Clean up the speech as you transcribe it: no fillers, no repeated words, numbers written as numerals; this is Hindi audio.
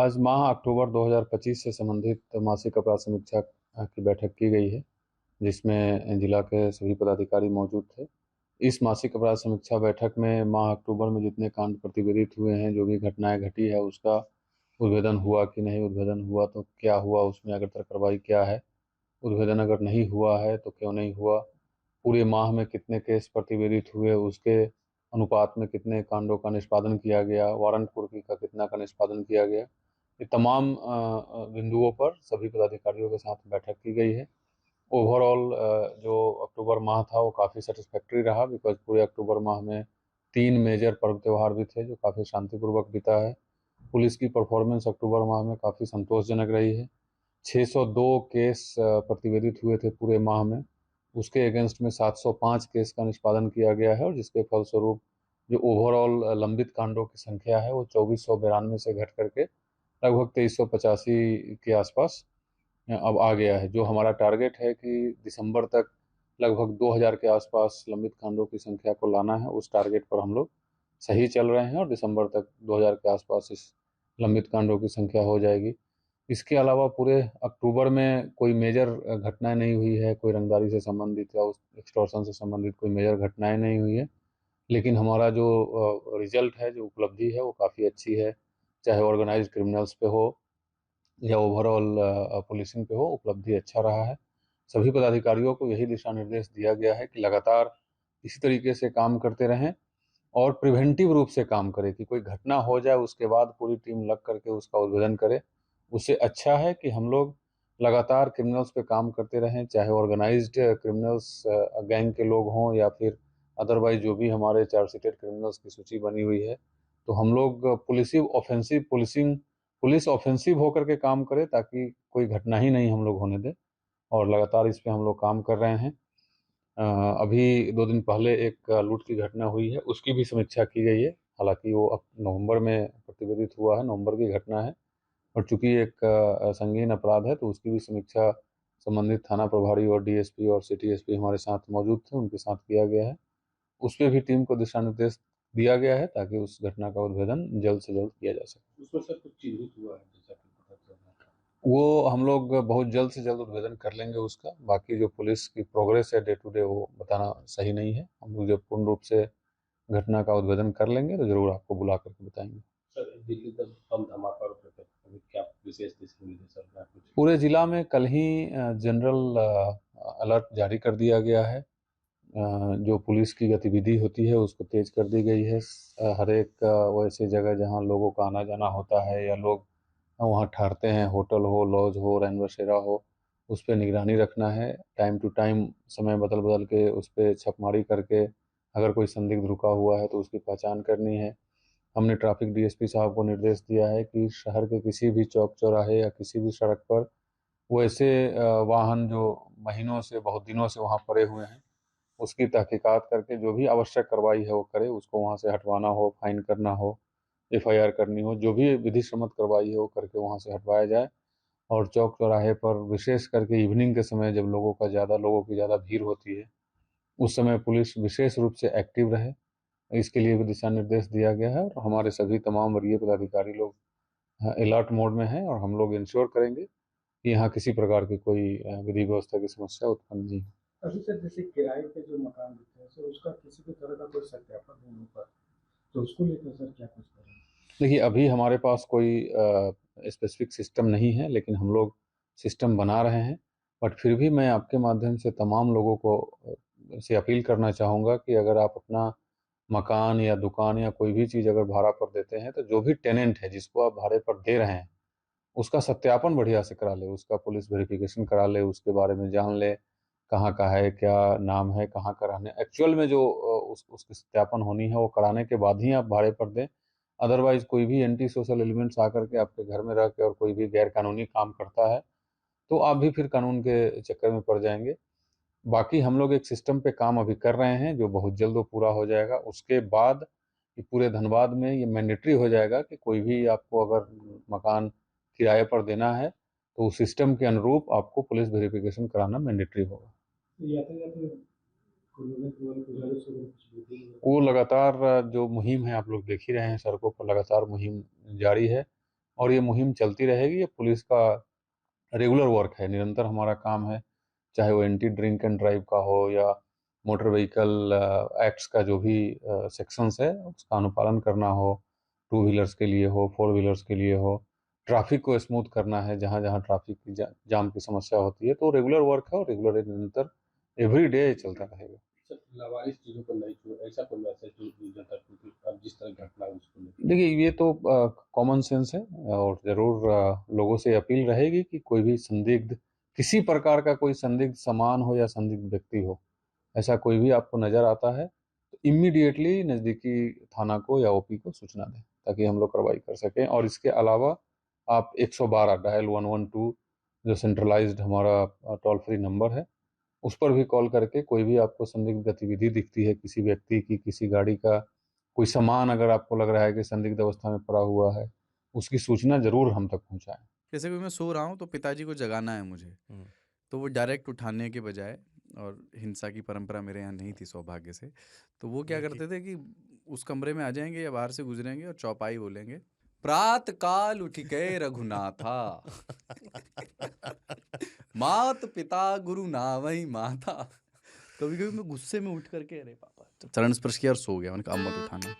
आज माह अक्टूबर 2025 से संबंधित मासिक अपराध समीक्षा की बैठक की गई है, जिसमें जिला के सभी पदाधिकारी मौजूद थे। इस मासिक अपराध समीक्षा बैठक में माह अक्टूबर में जितने कांड प्रतिवेदित हुए हैं, जो भी घटनाएं घटी है, उसका उद्भेदन हुआ कि नहीं, उद्भेदन हुआ तो क्या हुआ, उसमें अग्रतर कार्रवाई क्या है, उद्भेदन अगर नहीं हुआ है तो क्यों नहीं हुआ, पूरे माह में कितने केस प्रतिवेदित हुए, उसके अनुपात में कितने कांडों का निष्पादन किया गया, वारंट कुर्की का कितना का निष्पादन किया गया, ये तमाम बिंदुओं पर सभी पदाधिकारियों के साथ बैठक की गई है। ओवरऑल जो अक्टूबर माह था वो काफ़ी सेटिस्फैक्ट्री रहा, बिकॉज पूरे अक्टूबर माह में 3 मेजर पर्व त्यौहार भी थे जो काफ़ी शांतिपूर्वक बीता है। पुलिस की परफॉर्मेंस अक्टूबर माह में काफ़ी संतोषजनक रही है। 602 केस प्रतिवेदित हुए थे पूरे माह में, उसके अगेंस्ट में 705 केस का निष्पादन किया गया है, और जिसके फलस्वरूप जो ओवरऑल लंबित कांडों की संख्या है वो 2492 से घट करके लगभग 2385 के आसपास अब आ गया है। जो हमारा टारगेट है कि दिसंबर तक लगभग 2000 के आसपास लंबित कांडों की संख्या को लाना है, उस टारगेट पर हम लोग सही चल रहे हैं और दिसंबर तक 2000 के आसपास इस लंबित कांडों की संख्या हो जाएगी। इसके अलावा पूरे अक्टूबर में कोई मेजर घटनाएं नहीं हुई है, कोई रंगदारी से संबंधित या उस एक्सटॉर्शन से संबंधित कोई मेजर घटनाएं नहीं हुई है, लेकिन हमारा जो रिजल्ट है, जो उपलब्धि है, वो काफ़ी अच्छी है। चाहे ऑर्गेनाइज्ड क्रिमिनल्स पे हो या ओवरऑल पुलिसिंग पे हो, उपलब्धि अच्छा रहा है। सभी पदाधिकारियों को यही दिशा निर्देश दिया गया है कि लगातार इसी तरीके से काम करते रहें और प्रिवेंटिव रूप से काम करें, कि कोई घटना हो जाए उसके बाद पूरी टीम लग करके उसका उद्भेदन करे। उससे अच्छा है कि हम लोग लगातार क्रिमिनल्स पे काम करते रहें, चाहे ऑर्गेनाइज्ड क्रिमिनल्स गैंग के लोग हों या फिर अदरवाइज जो भी हमारे चार्जशीटेड क्रिमिनल्स की सूची बनी हुई है। तो हम लोग पुलिस ऑफेंसिव होकर के काम करें, ताकि कोई घटना ही नहीं हम लोग होने दें, और लगातार इस पे हम लोग काम कर रहे हैं। अभी 2 दिन पहले एक लूट की घटना हुई है, उसकी भी समीक्षा की गई है। हालांकि वो अब नवंबर में प्रतिवेदित हुआ है, नवंबर की घटना है, और चूंकि एक संगीन अपराध है तो उसकी भी समीक्षा संबंधित थाना प्रभारी और डीएसपी और सिटी एसपी हमारे साथ मौजूद थे, उनके साथ किया गया है। उस पर भी टीम को दिशा निर्देश दिया गया है ताकि उस घटना का उद्भेदन जल्द से जल्द किया जा सके। उसमें सर कुछ चिन्हित हुआ है जैसा कि पता चल रहा था? वो हम लोग बहुत जल्द से जल्द उद्भेदन कर लेंगे उसका। बाकी जो पुलिस की प्रोग्रेस है डे टू डे, वो बताना सही नहीं है। हम लोग जब पूर्ण रूप से घटना का उद्भेदन कर लेंगे तो जरूर आपको बुला करके बताएंगे। सर दिल्ली तक बम धमाका और अभी क्या विशेष दिशा निर्देश चल रहा है कुछ? पूरे जिला में कल ही जनरल अलर्ट जारी कर दिया गया है। जो पुलिस की गतिविधि होती है उसको तेज कर दी गई है। हर एक वैसे जगह जहां लोगों का आना जाना होता है या लोग वहाँ ठहरते हैं, होटल हो, लॉज हो, रैन बसेरा हो, उस पर निगरानी रखना है। टाइम टू टाइम समय बदल बदल के उस पर छापेमारी करके अगर कोई संदिग्ध रुका हुआ है तो उसकी पहचान करनी है। हमने ट्रैफिक डीएसपी साहब को निर्देश दिया है कि शहर के किसी भी चौक चौराहे या किसी भी सड़क पर वैसे वाहन जो महीनों से, बहुत दिनों से वहाँ पड़े हुए हैं, उसकी तहकीकात करके जो भी आवश्यक कार्रवाई है वो करे। उसको वहाँ से हटवाना हो, फाइन करना हो, एफआईआर करनी हो, जो भी विधि सम्मत कार्रवाई है वो करके वहाँ से हटवाया जाए। और चौक चौराहे पर विशेष करके इवनिंग के समय जब लोगों की ज़्यादा भीड़ होती है, उस समय पुलिस विशेष रूप से एक्टिव रहे, इसके लिए भी दिशा निर्देश दिया गया है। और हमारे सभी तमाम वरीय पदाधिकारी लोग अलर्ट मोड में हैं, और हम लोग इंश्योर करेंगे कि यहाँ किसी प्रकार की कोई विधि व्यवस्था की समस्या उत्पन्न नहीं हो। अभी सर जैसे किराए पे जो मकान देते हैं सर, उसका किसी भी तरह का कोई सत्यापन नहीं हो पाता, तो उसको लेकर सर क्या कुछ करें? देखिए, अभी हमारे पास कोई स्पेसिफिक सिस्टम नहीं है, लेकिन हम लोग सिस्टम बना रहे हैं। बट फिर भी मैं आपके माध्यम से तमाम लोगों को से अपील करना चाहूँगा कि अगर आप अपना मकान या दुकान या कोई भी चीज़ अगर भाड़ा पर देते हैं, तो जो भी टेनेंट है जिसको आप भाड़े पर दे रहे हैं, उसका सत्यापन बढ़िया से करा ले, उसका पुलिस वेरिफिकेशन करा ले, उसके बारे में जान ले, कहाँ का है, क्या नाम है, कहाँ का रहने, एक्चुअल में जो उसकी सत्यापन होनी है वो कराने के बाद ही आप भाड़े पर दें। अदरवाइज कोई भी एंटी सोशल एलिमेंट्स आकर के आपके घर में रह के और कोई भी गैर कानूनी काम करता है तो आप भी फिर कानून के चक्कर में पड़ जाएंगे। बाकी हम लोग एक सिस्टम पे काम अभी कर रहे हैं जो बहुत जल्द वो पूरा हो जाएगा। उसके बाद ये पूरे धनबाद में ये मैंडेटरी हो जाएगा कि कोई भी आपको अगर मकान किराए पर देना है तो उस सिस्टम के अनुरूप आपको पुलिस वेरिफिकेशन कराना मैंडेटरी होगा। यातायात गुजारिश वगैरह कुछ भी दी है? वो लगातार जो मुहिम है आप लोग देख ही रहे हैं, सड़कों पर लगातार मुहिम जारी है। और ये मुहिम चलती रहेगी। ये पुलिस का रेगुलर वर्क है, निरंतर हमारा काम है, चाहे वो एंटी ड्रिंक एंड ड्राइव का हो या मोटर व्हीकल एक्ट्स का जो भी सेक्शंस है उसका अनुपालन करना हो, टू व्हीलर्स के लिए हो, फोर व्हीलर्स के लिए हो, ट्रैफिक को स्मूथ करना है जहाँ जहाँ ट्रैफिक की जाम की समस्या होती है। तो रेगुलर वर्क है और रेगुलर निरंतर एवरी डे चलता रहेगा। सर लावारिस चीजों को नहीं छुए, ऐसा कोई मैसेज जो जनता को अब जिस तरह घटना हुई उसको लेकर? देखिए, ये तो कॉमन सेंस है और ज़रूर लोगों से अपील रहेगी कि कोई भी संदिग्ध, किसी प्रकार का कोई संदिग्ध सामान हो या संदिग्ध व्यक्ति हो, ऐसा कोई भी आपको नज़र आता है तो इमीडिएटली नज़दीकी थाना को या ओपी को सूचना दें ताकि हम लोग कार्रवाई कर सकें। और इसके अलावा आप 112 डायल 112 जो सेंट्रलाइज्ड हमारा टोल फ्री नंबर है, उस पर भी कॉल करके कोई भी आपको संदिग्ध गतिविधि दिखती है, किसी व्यक्ति की, किसी गाड़ी का कोई सामान अगर आपको लग रहा है कि संदिग्ध अवस्था में पड़ा हुआ है, उसकी सूचना ज़रूर हम तक पहुँचाएँ। जैसे कि मैं सो रहा हूँ तो पिताजी को जगाना है मुझे, तो वो डायरेक्ट उठाने के बजाय, और हिंसा की परंपरा मेरे यहाँ नहीं थी सौभाग्य से, तो वो क्या करते थे कि उस कमरे में आ जाएंगे या बाहर से गुजरेंगे और चौपाई बोलेंगे, प्रात काल उठ के रघुनाथा मात पिता गुरु नावई माता। कभी कभी मैं गुस्से में उठ करके अरे पापा, तो चरण स्पर्श किया और सो गया। मैंने कहा अब मत उठाना।